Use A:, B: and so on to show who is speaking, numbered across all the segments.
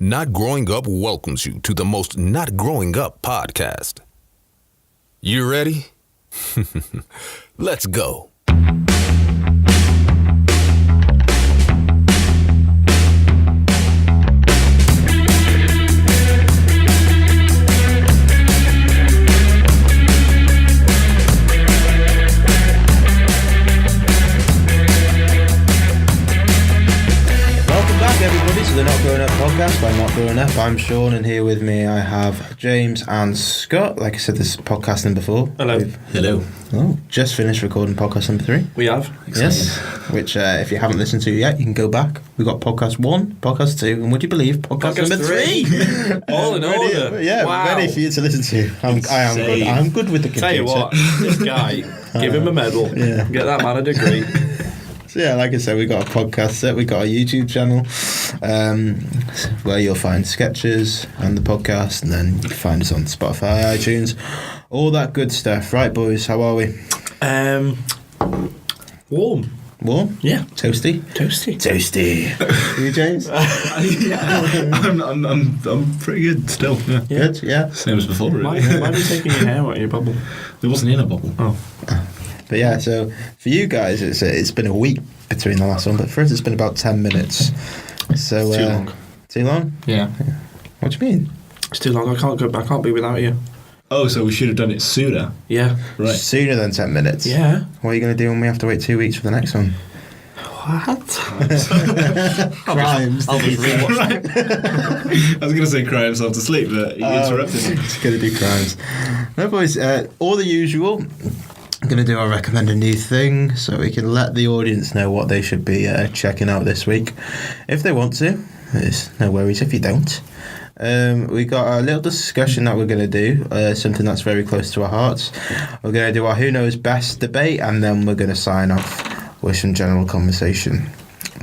A: Not Growing Up welcomes you to the most Not Growing Up podcast. You ready? Let's go.
B: Everybody to the Not Growing Up podcast by Not Growing Up. I'm Sean, and here with me I have James and Scott. Like I said, this is podcast number 4.
C: Hello.
D: Hello.
B: Just finished recording podcast number 3.
C: We have.
B: Yes. Which, if you haven't listened to yet, you can go back. We've got podcast 1, podcast 2, and would you believe, podcast number 3.
C: All in order.
B: Yeah,
C: wow.
B: ready for you to listen to. I am good. I'm good with the computer.
C: Tell you what, this guy, give him a medal.
B: Yeah.
C: Get that man a degree.
B: So yeah, like I said, we got a podcast set, we got a YouTube channel where you'll find sketches and the podcast, and then you can find us on Spotify, iTunes, all that good stuff. Right, boys, how are we?
C: Warm.
B: Warm?
C: Yeah.
B: Toasty?
C: Toasty.
B: You, James?
D: I'm pretty good still. Yeah.
B: Good, yeah.
D: Same as before,
C: Why
D: really.
C: are you taking your hair out of your bubble?
D: It wasn't in a bubble.
C: Oh.
B: But yeah, so for you guys, it's been a week between the last one, but for us it's been about 10 minutes. So
C: It's too long.
B: Too long?
D: Yeah.
B: What do you mean?
C: It's too long. I can't go back. I can't be without you.
D: Oh, so we should have done it sooner.
C: Yeah.
D: Right.
B: Sooner than 10 minutes?
C: Yeah.
B: What are you going to do when we have to wait 2 weeks for the next one?
C: What?
B: Crimes.
C: I'll just rewatch it.
D: I was going to say cry himself to sleep, but you interrupted me.
B: It's going to do crimes. No, boys, all the usual. I'm going to do our recommend a new thing so we can let the audience know what they should be checking out this week. If they want to, there's no worries if you don't. We got a little discussion that we're going to do, something that's very close to our hearts. We're going to do our Who Knows Best debate, and then we're going to sign off with some general conversation.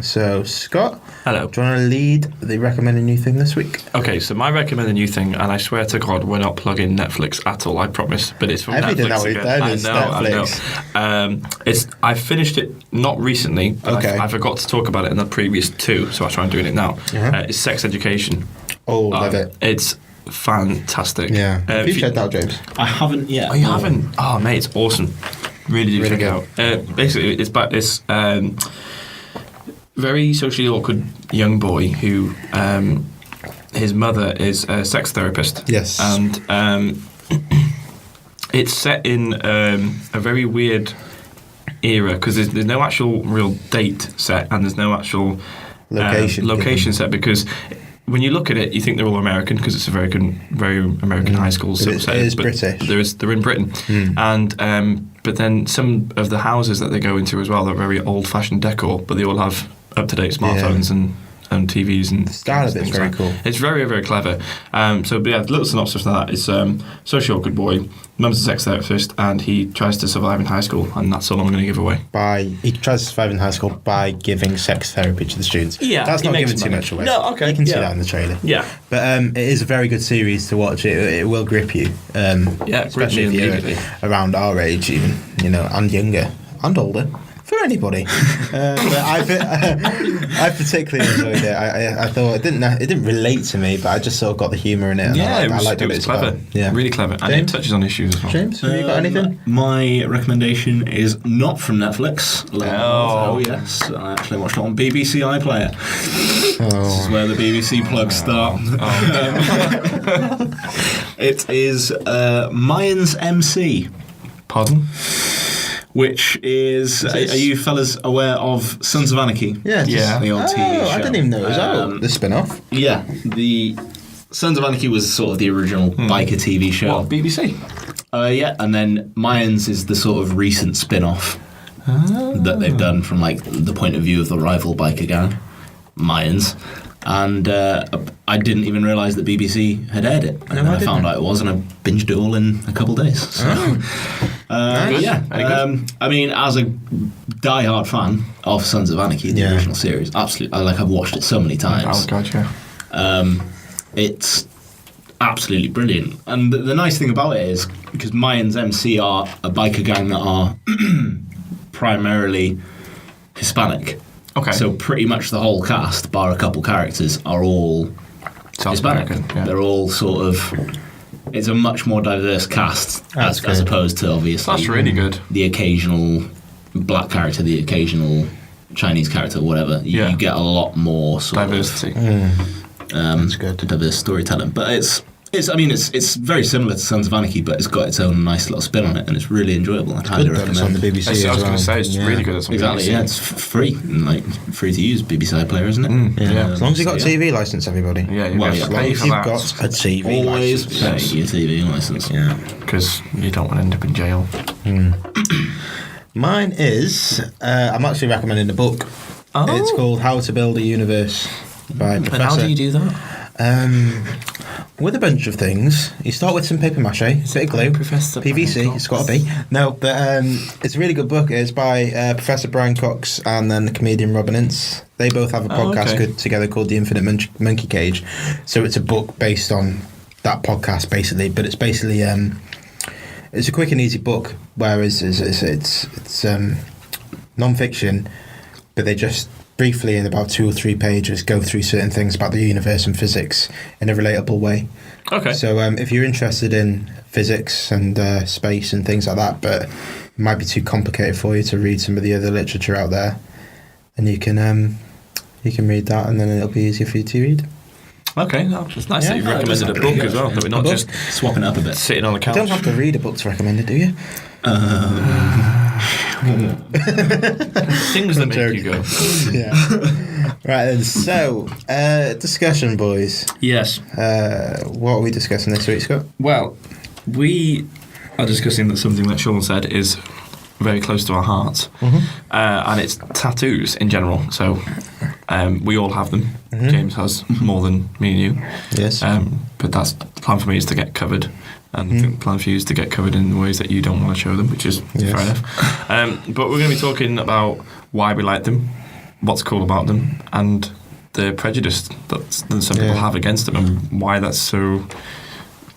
B: So, Scott,
C: Hello.
B: do you want to lead the recommend a new thing this week?
C: Okay, so my recommend a new thing, and I swear to God, we're not plugging Netflix at all. I promise, but it's from
B: Everything
C: Netflix
B: that we've
C: again.
B: done is Netflix.
C: I know. I finished it not recently, but
B: Okay.
C: I forgot to talk about it in the previous 2, so I'll try and doing it now.
B: Uh-huh.
C: It's Sex Education.
B: Oh, love it.
C: It's fantastic.
B: Yeah. Have you
C: if
B: checked that out, James?
D: I haven't yet.
C: Oh, you haven't? Oh, mate, it's awesome. Really do
B: Really
C: check it out. Basically, it's about this very socially awkward young boy who his mother is a sex therapist.
B: Yes.
C: And it's set in a very weird era because there's no actual real date set and there's no actual location set, because when you look at it, you think they're all American because it's a very American high school
B: But it
C: setting,
B: is British.
C: They're in Britain, and but then some of the houses that they go into as well, they're very old-fashioned decor, but they all have up-to-date smartphones and TVs and
B: The style of it's
C: things
B: very
C: like.
B: cool.
C: It's very, very clever. So, but yeah, the little synopsis of that is socially awkward boy, mum's a sex therapist, and he tries to survive in high school, and that's all I'm going to give away.
B: He tries to survive in high school by giving sex therapy to the students.
C: Yeah,
B: That's
C: he
B: not
C: makes
B: giving too
C: money.
B: much away.
C: No, okay,
B: You can see
C: yeah.
B: that in the trailer.
C: Yeah.
B: But it is a very good series to watch. It will grip you. Especially if
C: immediately.
B: you're around our age, even, and younger and older. For anybody, but I particularly enjoyed it. I thought it didn't relate to me, but I just sort of got the humour in it. And I liked
C: it
B: what
C: was
B: it's
C: clever.
B: about. Yeah,
C: Really clever, and
B: James?
C: it touches on issues as well.
B: James, have you got anything?
D: My recommendation is not from Netflix.
C: Oh.
D: Yes. I actually watched it on BBC iPlayer. This is where the BBC plugs start. It is Mayans MC.
C: Pardon?
D: Which is, are you fellas aware of Sons of Anarchy?
B: Yeah,
C: Yeah.
D: The old TV show.
B: I didn't even know it was out. The spin-off.
D: Yeah, the Sons of Anarchy was sort of the original biker TV show.
C: What, BBC?
D: Yeah, and then Mayans is the sort of recent spin-off that they've done from like the point of view of the rival biker gang, Mayans. And I didn't even realise that BBC had aired it. And then I found out it was, and I binged it all in a couple of days. So.
C: Good.
D: Yeah,
C: Very good.
D: I mean, as a die-hard fan of Sons of Anarchy, the original series, absolutely, I've watched it so many times.
C: Oh, God, yeah.
D: It's absolutely brilliant. And the nice thing about it is, because Mayans MC are a biker gang that are primarily Hispanic.
C: Okay.
D: So pretty much the whole cast, bar a couple characters, are all Hispanic.
C: Yeah.
D: They're all sort of. It's a much more diverse cast as opposed to obviously.
C: That's really good.
D: The occasional black character, the occasional Chinese character, whatever. You get a lot more sort
C: diversity.
B: That's good.
D: Diverse storytelling, but it's very similar to Sons of Anarchy, but it's got its own nice little spin on it, and it's really enjoyable. I highly recommend.
B: It's on the BBC.
C: I was going to say it's really good. At
D: exactly.
C: BBC.
D: Yeah, it's free, free to use. BBC iPlayer, isn't it?
B: Yeah. As long as you got a TV license, everybody.
C: Yeah, you
B: as long as you've got a TV
D: always
B: license.
D: pay your TV license.
B: Yeah.
C: Because you don't want to end up in jail.
B: Mine is. I'm actually recommending a book.
C: Oh.
B: It's called How to Build a Universe by Professor.
C: And how do you do that?
B: With a bunch of things. You start with some paper mache, a bit of glue,
C: Professor
B: PVC,
C: Brian
B: it's got to be. No, but it's a really good book. It's by Professor Brian Cox and then the comedian Robin Ince. They both have a podcast together called The Infinite Monkey Cage. So it's a book based on that podcast, basically. But it's basically it's a quick and easy book, whereas it's non-fiction, but they just briefly in about 2 or 3 pages go through certain things about the universe and physics in a relatable way.
C: Okay.
B: So if you're interested in physics and space and things like that, but it might be too complicated for you to read some of the other literature out there, and you can read that, and then it'll be easier for you to read.
C: Okay, it's nice that you've recommended a book as well, that we're not just
D: swapping up a bit,
C: sitting on the couch.
B: You don't have to read a book to recommend it, do you?
C: Things that make you go.
B: Yeah. Right then, so discussion, boys.
C: Yes.
B: What are we discussing this week, Scott?
C: Well, we are discussing that something that Sean said is very close to our hearts, and it's tattoos in general. So we all have them. James has more than me and you.
B: Yes.
C: But that's the plan for me is to get covered. And I think the plan for you is to get covered in ways that you don't want to show them, which is fair enough. But we're going to be talking about why we like them, what's cool about them, and the prejudice that some people have against them, and why that's so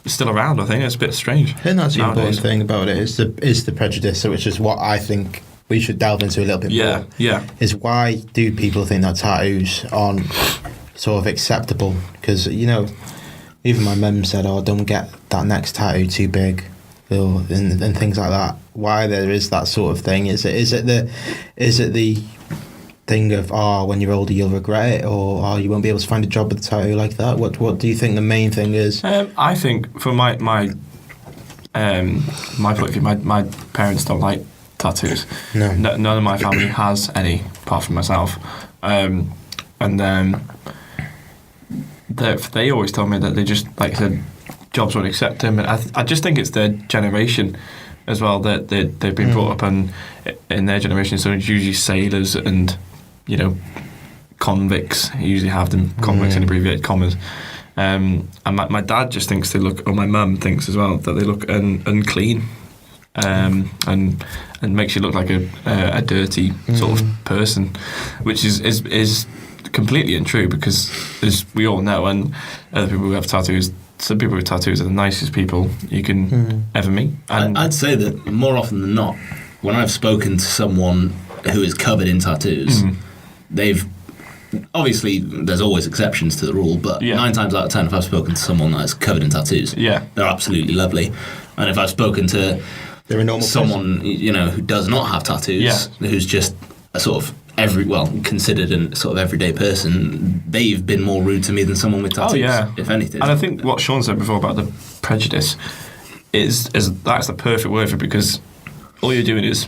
C: still around. I think it's a bit strange.
B: I think that's the
C: nowadays.
B: important thing about it is the prejudice, which is what I think we should delve into a little bit more.
C: Yeah.
B: Is why do people think that tattoos aren't sort of acceptable? Because even my mum said, "Oh, don't get that next tattoo too big," and things like that. Why there is that sort of thing? Is it the thing of when you're older you'll regret it, or you won't be able to find a job with a tattoo like that? What do you think the main thing is?
C: I think from my point of view, my parents don't like tattoos.
B: No.
C: None of my family has any apart from myself, and then. They always tell me that they just, like I said, jobs won't accept them. And I just think it's their generation as well, that they've been brought up in their generation. So it's usually sailors and, convicts. You usually have them, convicts in abbreviated commas. And my dad just thinks they look, or my mum thinks as well, that they look unclean. And makes you look like a dirty sort of person, which is completely untrue, because as we all know, and other people who have tattoos, some people with tattoos are the nicest people you can ever meet. And
D: I'd say that more often than not, when I've spoken to someone who is covered in tattoos, they've obviously there's always exceptions to the rule, but 9 times out of 10, if I've spoken to someone that's covered in tattoos, they're absolutely lovely. And if I've spoken to someone who does not have tattoos, who's just a sort of considered a sort of everyday person, they've been more rude to me than someone with tattoos, if anything.
C: And I think what Sean said before about the prejudice is that's the perfect word for it, because all you're doing is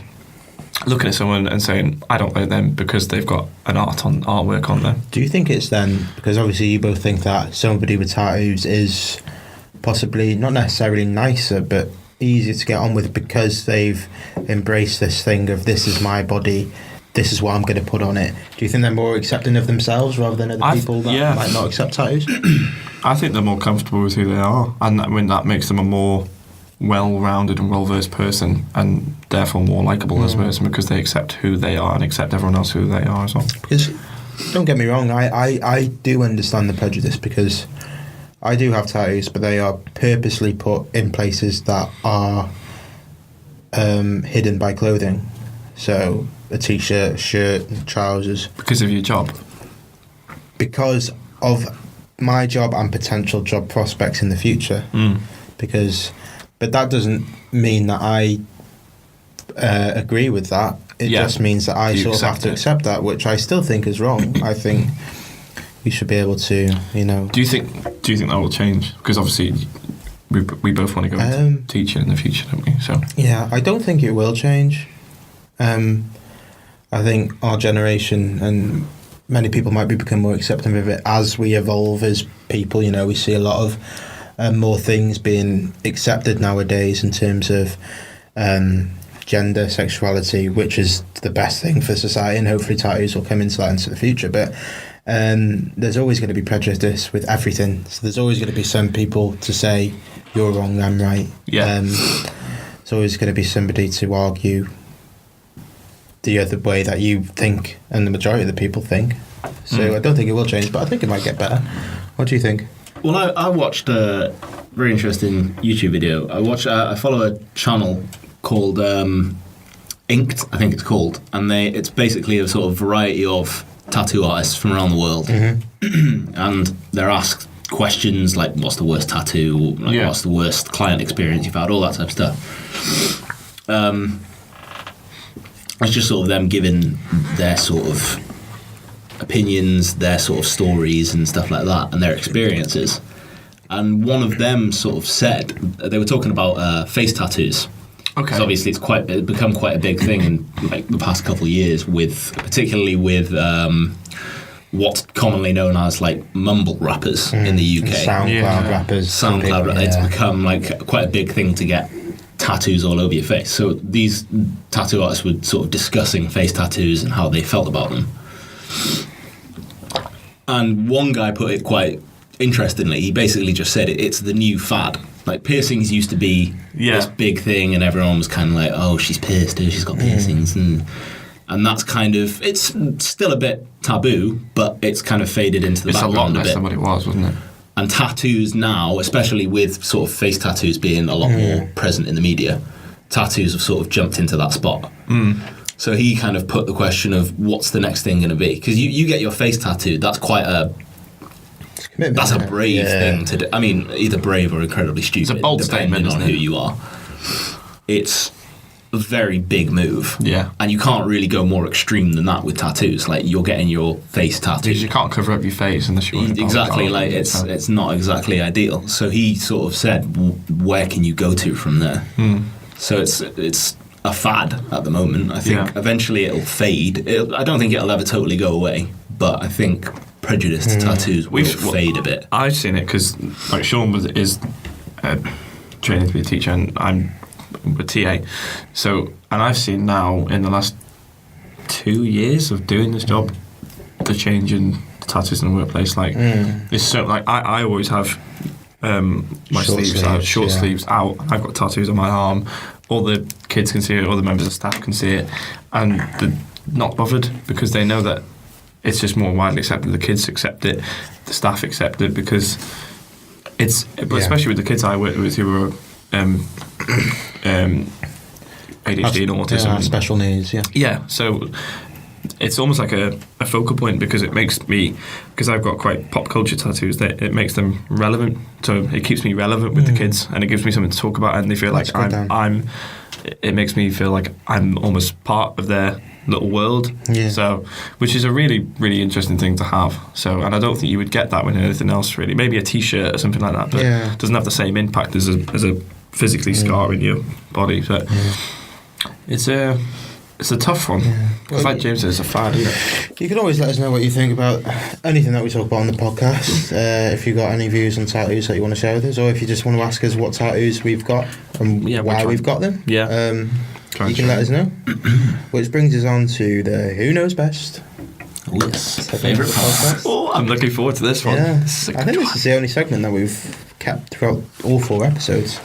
C: looking at someone and saying, I don't like them because they've got an artwork on them.
B: Do you think it's then, because obviously you both think that somebody with tattoos is possibly not necessarily nicer, but easier to get on with because they've embraced this thing of this is my body, this is what I'm going to put on it? Do you think they're more accepting of themselves rather than other people that might not accept tattoos?
C: I think they're more comfortable with who they are, and that makes them a more well-rounded and well-versed person, and therefore more likeable as a person, because they accept who they are and accept everyone else who they are as well.
B: Because, don't get me wrong, I do understand the prejudice, because I do have tattoos, but they are purposely put in places that are hidden by clothing. So a t-shirt, shirt, trousers.
C: Because of your job?
B: Because of my job and potential job prospects in the future. But that doesn't mean that I agree with that. It just means that I sort of have to accept that, which I still think is wrong. I think you should be able to,
C: Do you think that will change? Because obviously we both want to go into teaching in the future, don't we? So
B: yeah, I don't think it will change. I think our generation and many people might become more accepting of it as we evolve as people. We see a lot of more things being accepted nowadays in terms of gender, sexuality, which is the best thing for society, and hopefully tattoos will come into that into the future. But there's always going to be prejudice with everything. So there's always going to be some people to say, you're wrong, I'm right.
C: Yeah.
B: There's always going to be somebody to argue the other way that you think and the majority of the people think. So I don't think it will change, but I think it might get better. What do you think?
D: Well, I watched a very interesting YouTube video. I follow a channel called Inked, I think it's called, and it's basically a sort of variety of tattoo artists from around the world, and they're asked questions like, what's the worst tattoo, what's the worst client experience you've had, all that type of stuff. It's just sort of them giving their sort of opinions, their sort of stories and stuff like that, and their experiences. And one of them sort of said, they were talking about face tattoos. Okay. Because obviously it's become quite a big thing in like the past couple of years, particularly with what's commonly known as like mumble rappers in the UK.
B: SoundCloud rappers.
D: SoundCloud rappers. It's become like quite a big thing to get tattoos all over your face. So these tattoo artists were sort of discussing face tattoos and how they felt about them. And one guy put it quite interestingly. He basically just said it's the new fad. Like, piercings used to be this big thing, and everyone was kind of like, oh, she's pierced, oh, she's got piercings. And that's kind of, it's still a bit taboo, but it's kind of faded into the background a bit.
C: It's a lot less than what it was, wasn't it?
D: And tattoos now, especially with sort of face tattoos being a lot more present in the media, tattoos have sort of jumped into that spot. So he kind of put the question of what's the next thing going to be? Because you get your face tattooed, that's quite a brave thing to do. I mean, either brave or incredibly stupid.
C: It's a bold statement,
D: on who you are. It's a very big move.
C: Yeah.
D: And you can't really go more extreme than that with tattoos. Like, you're getting your face tattooed.
C: Because you can't cover up your face unless you want to.
D: Exactly. Like, it's not exactly ideal. So he sort of said, where can you go to from there? So it's a fad at the moment. I think eventually it'll fade. I don't think it'll ever totally go away, but I think prejudice to tattoos will fade a bit.
C: I've seen it because, like, Sean is training to be a teacher, and I'm a TA. So, and I've seen now in the last 2 years of doing this job, the change in tattoos in the workplace. Like, it's so, like, I always have my short sleeves out. I've got tattoos on my arm. All the kids can see it, all the members of staff can see it, and they're not bothered because they know that it's just more widely accepted. The kids accept it, the staff accept it, because especially with the kids I work with who are ADHD and autism,
B: special needs.
C: Yeah. So it's almost like a focal point, because it makes me, because I've got quite pop culture tattoos, that it makes them relevant. So it keeps me relevant with the kids, and it gives me something to talk about, and they feel like it makes me feel like I'm almost part of their little world. So, which is a really, really interesting thing to have. So, and I don't think you would get that with anything else, really. Maybe a t-shirt or something like that, but it doesn't have the same impact as a physically scar in your body. So it's a tough one. Because like James said, it's a fad, isn't it?
B: You can always let us know what you think about anything that we talk about on the podcast. If you've got any views on tattoos that you want to share with us, or if you just want to ask us what tattoos we've got and why we've got them. You can let us know. Which brings us on to the Who Knows Best.
D: Oh, yes. Favourite podcast.
C: Oh, I'm looking forward to this one.
B: Yeah. I think this is the only segment that we've kept throughout all 4 episodes.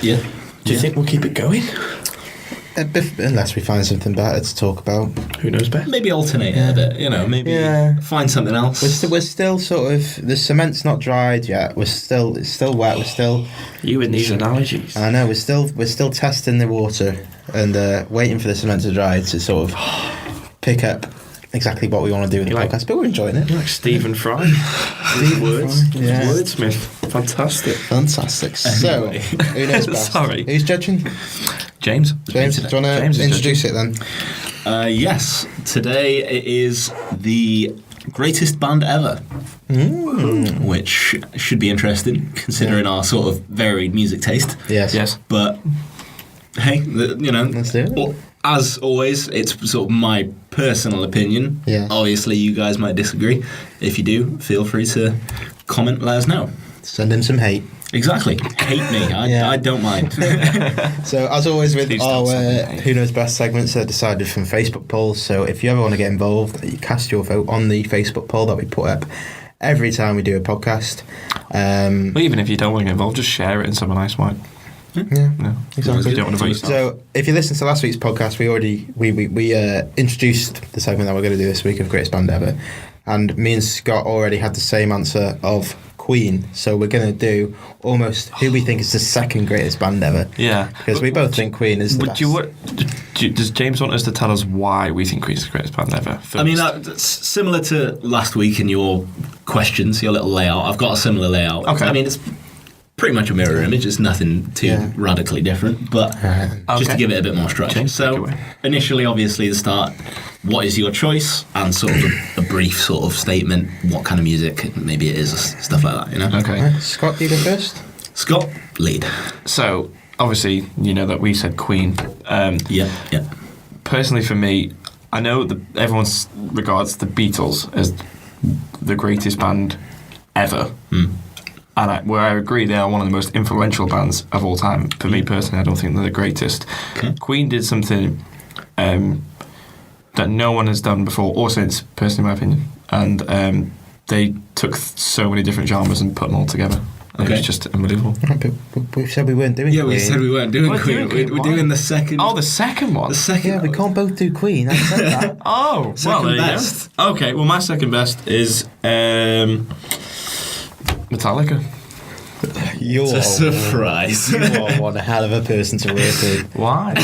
D: Yeah.
C: Do you think we'll keep it going?
B: Unless we find something better to talk about.
C: Who knows best?
D: Maybe alternate it a bit, maybe find something else.
B: We're still sort of, the cement's not dried yet. It's still wet. We're still.
C: You and these analogies.
B: I know. We're still testing the water and waiting for the cement to dry to sort of pick up exactly what we want to do in the podcast, but we're enjoying it.
C: Like Stephen Fry. Wordsmith. Fantastic.
B: So, who knows best?
C: Sorry.
B: Who's judging?
C: James.
B: Do you want to introduce it then?
D: Yes. Today it is the greatest band ever. Which should be interesting, considering our sort of varied music taste.
B: Yes.
D: But, hey,
B: let's do it.
D: As always, it's sort of my personal opinion.
B: Yeah.
D: Obviously, you guys might disagree. If you do, feel free to comment, let us know.
B: Send in some hate.
D: Exactly. Hate me. I don't mind.
B: So, as always with
C: Please
B: our
C: don't
B: Who Knows Best segments, they're decided from Facebook polls. So, if you ever want to get involved, you cast your vote on the Facebook poll that we put up every time we do a podcast.
C: Well, even if you don't want to get involved, just share it and someone else might.
B: Yeah, exactly.
C: You don't want to vote yourself.
B: So, if you listen to last week's podcast, we introduced the segment that we're going to do this week of Greatest Band Ever, and me and Scott already had the same answer of Queen. So we're going to do almost who we think is the second greatest band ever.
C: Yeah,
B: because we both think Queen is the best.
C: Does James want us to tell us why we think Queen's the greatest band ever? First?
D: I mean, similar to last week in your questions, your little layout, I've got a similar layout.
C: Okay.
D: I mean, it's pretty much a mirror image. It's nothing too radically different, but just to give it a bit more structure.
C: James,
D: so initially, obviously, the start, what is your choice? And sort of a brief sort of statement, what kind of music maybe it is, stuff like that, you know?
C: Okay.
B: Right, Scott, you go first.
D: Scott, lead.
C: So, obviously, you know that we said Queen.
D: Yeah.
C: Personally, for me, I know that everyone regards the Beatles as the greatest band ever. And where I agree, they are one of the most influential bands of all time. For me personally, I don't think they're the greatest.
D: Okay.
C: Queen did something that no one has done before or since, personally, in my opinion. And they took so many different genres and put them all together. It was just unbelievable.
B: But we said we weren't doing Queen.
D: Yeah, we said we weren't doing Queen. We're doing the second.
C: Oh, the second one?
D: The second.
B: Yeah, we can't both do Queen. I said that.
C: Oh,
D: Second
C: well,
D: best.
C: there you go. Okay, well, my second best is Metallica.
B: You're
D: It's a surprise.
B: You are one hell of a person to work with.
C: Why?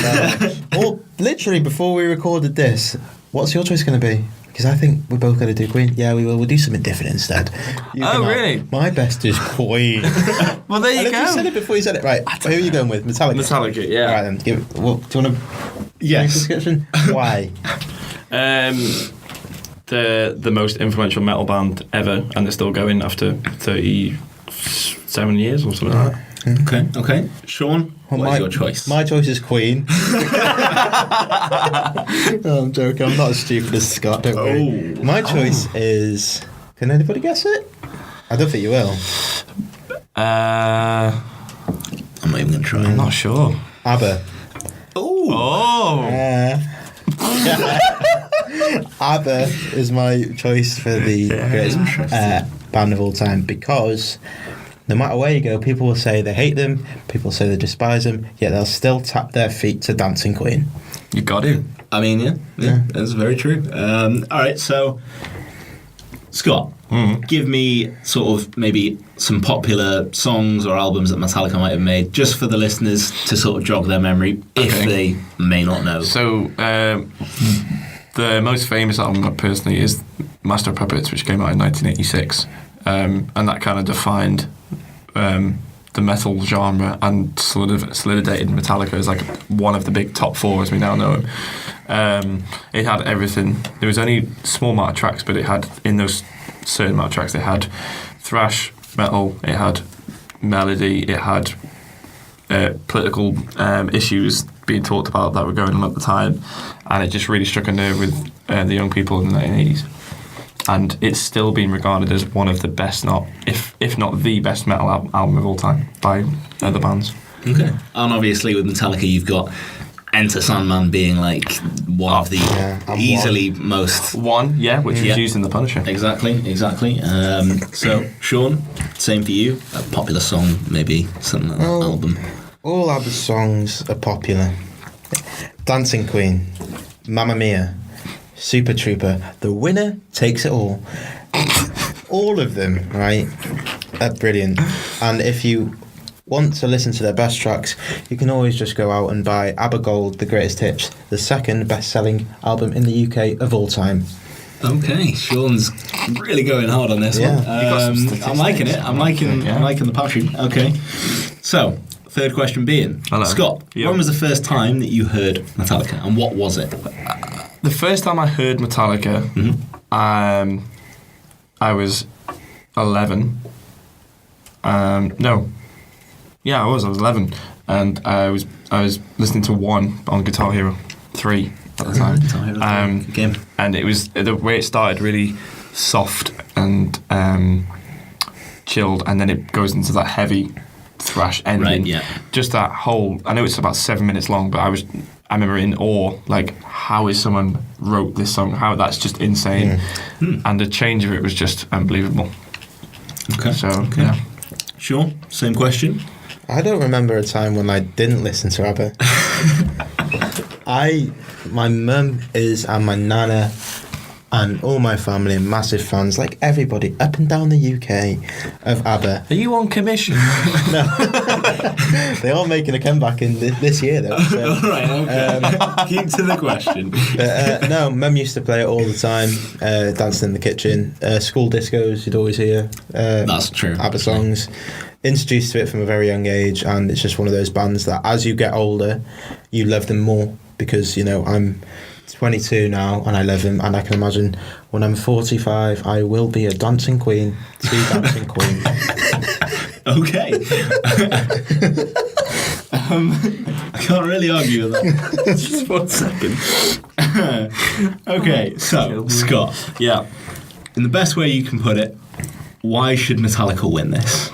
B: Well, literally, before we recorded this, what's your choice going to be? Because I think we're both going to do Queen. Yeah, we will. We'll do something different instead.
C: Really?
B: My best is Queen.
C: Well, there you go.
B: You said it before you said it. Right. Who are you going with? Metallica.
C: Metallica, yeah.
B: All right, then. Do you want to
D: Yes.
B: description? Why?
C: The most influential metal band ever, and they're still going after 37 years or something like that.
D: Okay. Sean, what is your choice?
B: My choice is Queen. No, I'm joking. I'm not as stupid as Scott. Don't worry. My choice is. Can anybody guess it? I don't think you will.
D: I'm not even going to try.
C: I'm not sure.
B: ABBA.
C: Oh!
B: ABBA is my choice for the greatest band of all time, because no matter where you go, people will say they hate them, people say they despise them, yet they'll still tap their feet to Dancing Queen.
C: You got it.
D: I mean, yeah, that's very true. All right, so Scott, give me sort of maybe some popular songs or albums that Metallica might have made, just for the listeners to sort of jog their memory if they may not know.
C: So, the most famous album personally is Master of Puppets, which came out in 1986, and that kind of defined the metal genre and solidified Metallica as like one of the big top four as we now know them. It had everything. There was only a small amount of tracks, but it had, in those certain amount of tracks, it had thrash metal, it had melody, it had political issues being talked about that were going on at the time, and it just really struck a nerve with the young people in the 1980s. And it's still been regarded as one of the best, if not the best metal album of all time by other bands.
D: Okay. And obviously with Metallica, you've got Enter Sandman being like one of the easily most...
C: One, which is used in The Punisher.
D: Exactly. So, Sean, same for you. A popular song, maybe, something like that album.
B: All ABBA songs are popular. Dancing Queen, Mamma Mia, Super Trooper, The Winner Takes It All. All of them, right, are brilliant. And if you want to listen to their best tracks, you can always just go out and buy ABBA Gold, The Greatest Hits, the second best-selling album in the UK of all time.
D: Okay, Sean's really going hard on this one. I'm liking it. I'm liking the passion. Okay. So, third question being,
C: Hello.
D: Scott, when was the first time that you heard Metallica, and what was it?
C: The first time I heard Metallica, I was 11. I was 11, and I was listening to 1 on Guitar Hero 3 at the time.
D: Guitar Hero 3 game.
C: And it was the way it started really soft and chilled, and then it goes into that heavy thrash ending.
D: Right, yeah.
C: Just that whole. I know it's about 7 minutes long, but I remember in awe, like, how is someone wrote this song? How that's just insane, and the change of it was just unbelievable.
D: Okay.
C: So yeah.
D: Sean, same question.
B: I don't remember a time when I didn't listen to ABBA. My mum is, and my nana and all my family are massive fans, like everybody up and down the UK, of ABBA.
C: Are you on commission?
B: No. They are making a comeback in this year, though. So.
D: All right, okay. Keep to the question.
B: But, no, Mum used to play it all the time, dancing in the kitchen. School discos, you'd always hear.
D: That's true.
B: ABBA songs. Introduced to it from a very young age, and it's just one of those bands that as you get older, you love them more, because, I'm 22 now and I love them, and I can imagine when I'm 45 I will be a dancing queen, 2 dancing queens.
D: Okay. I can't really argue with that. Just 1 second. Okay, so Scott,
C: Yeah.
D: in the best way you can put it, why should Metallica win this?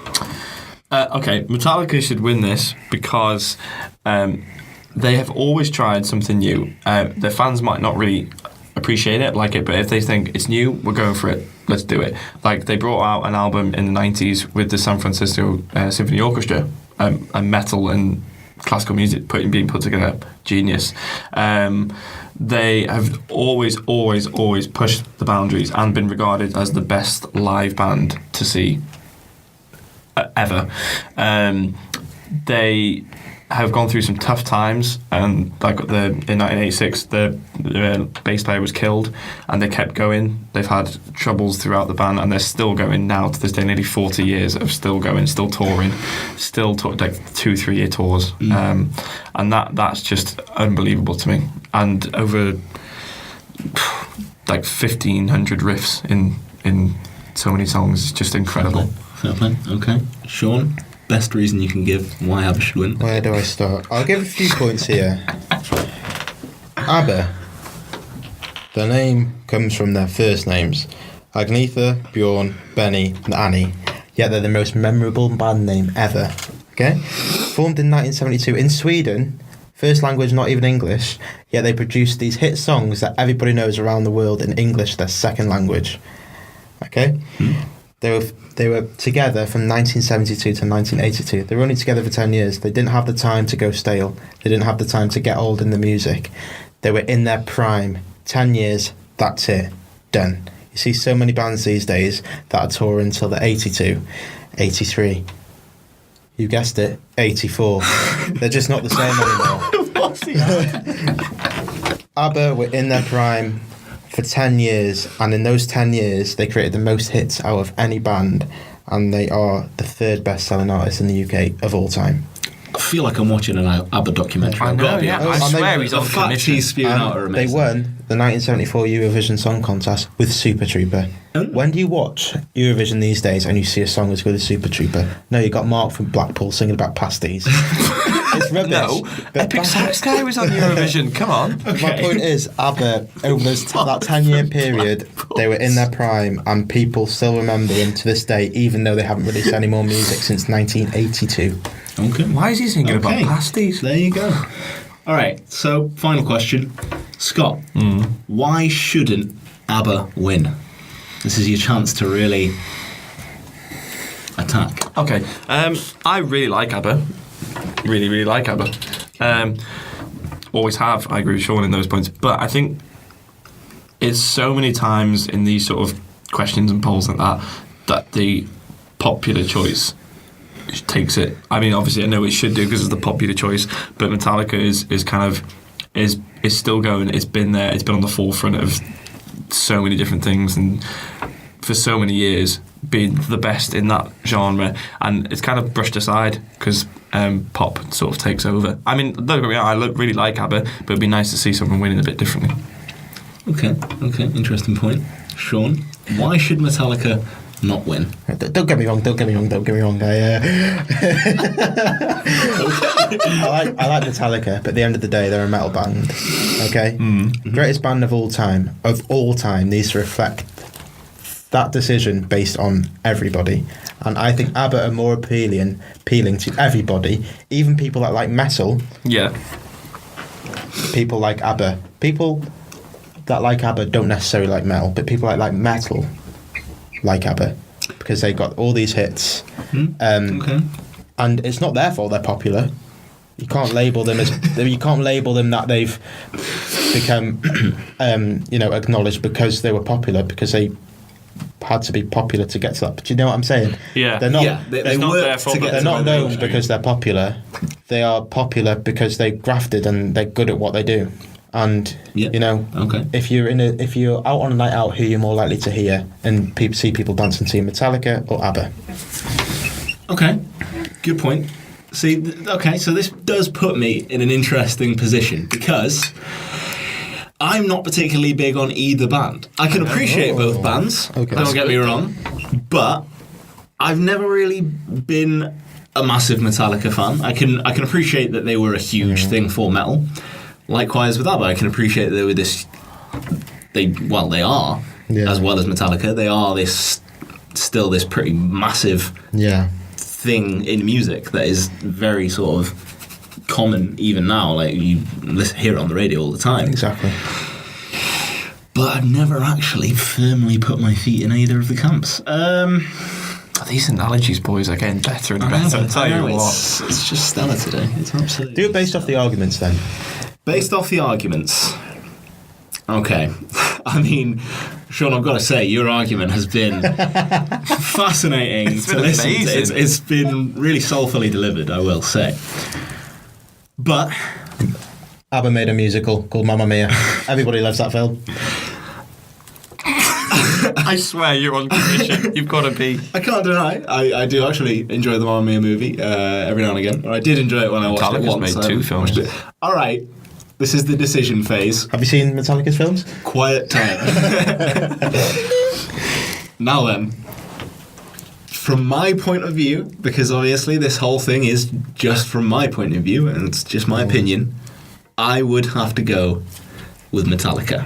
C: Okay, Metallica should win this because they have always tried something new. Their fans might not really appreciate it, like it, but if they think it's new, we're going for it. Let's do it. Like, they brought out an album in the 90s with the San Francisco Symphony Orchestra, and metal and classical music being put together. Genius. They have always pushed the boundaries and been regarded as the best live band to see ever. They have gone through some tough times, and like in 1986 the bass player was killed, and they kept going. They've had troubles throughout the band, and they're still going now to this day, nearly 40 years of still going, still touring, like 2-3 year tours. And that's just unbelievable to me, and over like 1,500 riffs in so many songs. It's just incredible.
D: Fair play. Okay. Sean, best reason you can give why ABBA should win?
B: Where do I start? I'll give a few points here. ABBA. The name comes from their first names. Agnetha, Bjorn, Benny and Annie. Yet they're the most memorable band name ever. Okay? Formed in 1972 in Sweden. First language not even English. Yet they produced these hit songs that everybody knows around the world in English, their second language. Okay? They were together from 1972 to 1982. They were only together for 10 years. They didn't have the time to go stale. They didn't have the time to get old in the music. They were in their prime. 10 years, that's it. Done. You see so many bands these days that are touring until they're 82, 83. You guessed it, 84. They're just not the same anymore. ABBA were in their prime for 10 years, and in those 10 years they created the most hits out of any band, and they are the 3rd best-selling artist in the UK of all time.
D: I feel like I'm watching an ABBA documentary.
C: I know, yeah. I swear he's on commission.
D: He's spewing out are
B: They
D: amazing.
B: won the 1974 Eurovision Song Contest with Super Trooper. When do you watch Eurovision these days and you see a song as good as Super Trooper? No, you got Mark from Blackpool singing about pasties. It's rubbish.
C: No, Epic Sax Guy was on Eurovision. Come on.
B: Okay. My point is, ABBA, over that 10-year period, they were in their prime, and people still remember them to this day, even though they haven't released any more music since 1982.
D: Okay.
C: Why is he singing about pasties?
D: There you go. All right, so final question. Scott, why shouldn't ABBA win? This is your chance to really attack.
C: Okay, I really like ABBA. Really like ABBA. Always have. I agree with Sean in those points. But I think it's so many times in these sort of questions and polls like that the popular choice takes it. I mean, obviously, I know it should do because it's the popular choice, but Metallica is still going. It's been there. It's been on the forefront of so many different things and for so many years being the best in that genre, and it's kind of brushed aside because pop sort of takes over. I mean, don't get me wrong, I really like ABBA, but it'd be nice to see someone winning a bit differently.
D: Okay, interesting point. Sean, why should Metallica not win?
B: Don't get me wrong. I like Metallica, but at the end of the day, they're a metal band. Okay, greatest band of all time needs to reflect that decision based on everybody, and I think ABBA are more appealing to everybody, even people that like metal.
C: Yeah,
B: people like ABBA. People that like ABBA don't necessarily like metal, but people that like metal like ABBA because they got all these hits. And it's not their fault they're popular. You can't label them that they've become acknowledged because they were popular, because they had to be popular to get to that. Do you know what I'm saying?
C: Yeah.
B: They're not.
D: Yeah,
C: it's not their fault.
B: They're not known because they're popular. They are popular because they grafted and they're good at what they do. And if you're out on a night out, who you're more likely to hear and see people dancing to Metallica or ABBA?
D: Okay, good point. See, so this does put me in an interesting position because I'm not particularly big on either band. I can appreciate both bands, don't get me wrong, but I've never really been a massive Metallica fan. I can appreciate that they were a huge thing for metal. Likewise with ABBA, I can appreciate that they were they are, as well as Metallica, they are still this pretty massive thing in music that is very sort of common even now. Like, you hear it on the radio all the time.
B: Exactly.
D: But I've never actually firmly put my feet in either of the camps.
C: These analogies, boys, are getting better and better. I'll tell you what.
D: It's just stellar today. It's absolutely...
B: Do it based off the arguments then.
D: Based off the arguments. Okay. I mean, Sean, I've got to say, your argument has been fascinating to listen to. It's been really soulfully delivered, I will say. But
B: ABBA made a musical called Mamma Mia. Everybody loves that film.
C: I swear you're on commission. You've got to be.
D: I can't deny. I do actually enjoy the Mamma Mia movie every now and again. Or I did enjoy it when I watched it once.
C: Metallica's made 2 films.
D: All right. This is the decision phase.
B: Have you seen Metallica's films?
D: Quiet time. Now then, from my point of view, because obviously this whole thing is just from my point of view, and it's just my opinion, I would have to go with Metallica.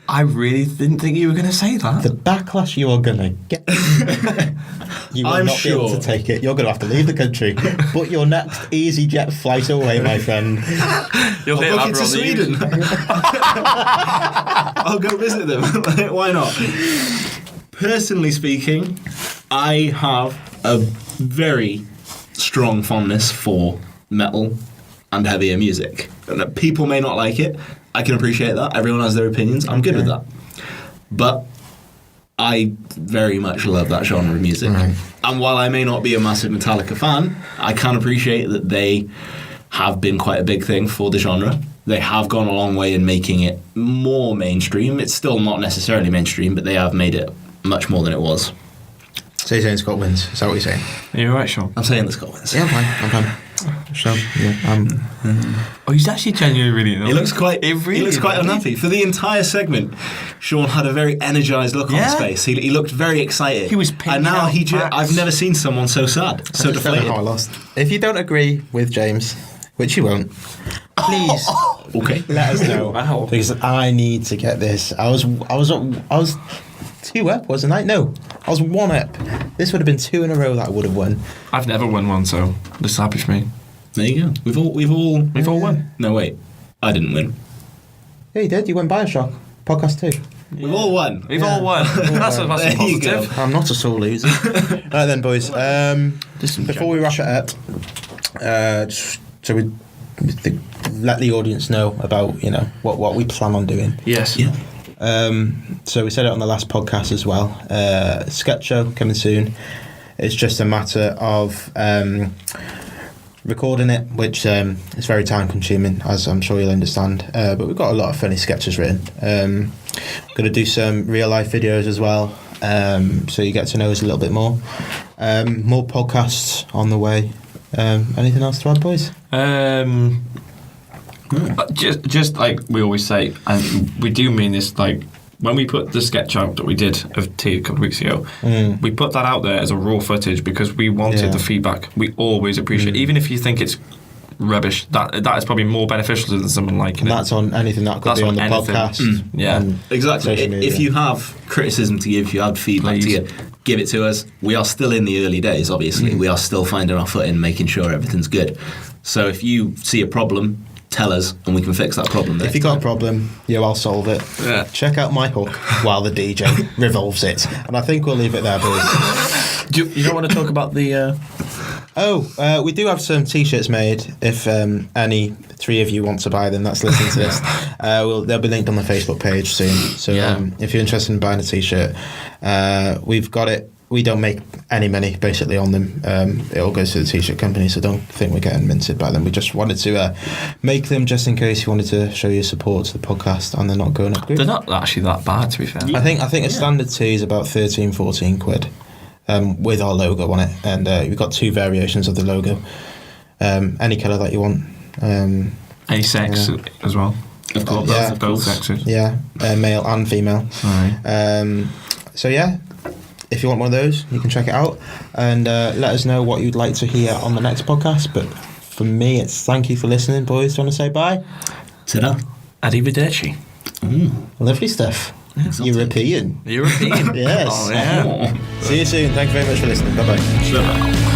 C: I really didn't think you were going to say that.
B: The backlash you are going to get. You will not be able to take it. You're going to have to leave the country. Book your next EasyJet flight away, my friend.
C: You'll
D: I'll book it to Sweden. I'll go visit them. Why not? Personally speaking, I have a very strong fondness for metal and heavier music. And people may not like it. I can appreciate that. Everyone has their opinions. I'm good with that. But I very much love that genre of music. Right. And while I may not be a massive Metallica fan, I can appreciate that they have been quite a big thing for the genre. They have gone a long way in making it more mainstream. It's still not necessarily mainstream, but they have made it much more than it was.
B: So you're saying Scott wins? Is that what you're saying?
C: You're right, Sean.
D: I'm saying that Scott wins.
B: Yeah, I'm fine. So, yeah,
C: Oh, he's actually genuinely really annoyed.
D: He looks quite unhappy. For the entire segment, Sean had a very energised look on his face. He looked very excited.
C: He was picking
D: and now
C: out
D: I've never seen someone so sad, so deflated.
B: I lost. If you don't agree with James, which you won't, please
D: okay,
B: let us know.
C: Wow.
B: Because I need to get this. I was 2 up, wasn't I? No, I was 1 up. This would have been 2 in a row that I would have won.
C: I've never won one, so this is happy for me.
D: There you go. We've all
C: won.
D: No, wait, I didn't win.
B: Yeah, you did. You won Bioshock podcast 2.
D: We've all won.
C: We've all won. That's a positive.
B: I'm not a sore loser. Right then, boys. Before we wrap it up, so we let the audience know about what we plan on doing.
C: Yes.
D: Yeah.
B: So we said it on the last podcast as well. Sketch show coming soon. It's just a matter of recording it, which is very time consuming, as I'm sure you'll understand. But we've got a lot of funny sketches written. Going to do some real life videos as well, so you get to know us a little bit more. More podcasts on the way. Anything else to add, boys?
C: Just like we always say, and we do mean this, like when we put the sketch out that we did of T a couple of weeks ago, we put that out there as a raw footage because we wanted the feedback. We always appreciate, even if you think it's rubbish, that is probably more beneficial than someone liking it.
B: That's on anything that could be on the podcast.
C: Yeah,
D: exactly. If you have criticism to give, if you have feedback to give it to us. We are still in the early days, obviously. We are still finding our footing, making sure everything's good. So if you see a problem, tell us and we can fix that problem.
B: If you've got a problem, I'll solve it.
C: Yeah.
B: Check out my hook while the DJ revolves it. And I think we'll leave it there, boys.
C: You don't want to talk about the...
B: we do have some T-shirts made. If any three of you want to buy them, that's listening to this. They'll be linked on the Facebook page soon. So if you're interested in buying a T-shirt, we've got it. We don't make any money basically on them. It all goes to the T-shirt company, so don't think we're getting minted by them. We just wanted to make them just in case you wanted to show your support to the podcast, and they're not going up.
C: They're not actually that bad, to be fair.
B: I think a standard tee is about 13-14 quid. With our logo on it, and we've got two variations of the logo. Any colour that you want.
C: Any sex as well. Of course, both sexes.
B: Yeah, male and female.
C: Right.
B: So if you want one of those, you can check it out and let us know what you'd like to hear on the next podcast. But for me, it's thank you for listening, boys. Do you want to say bye?
D: Ta-da.
C: Arrivederci.
B: Lovely stuff.
D: Exotic.
B: European.
C: Yes.
B: Oh, yeah. See you soon. Thank you very much for listening. Bye-bye.
C: Sure.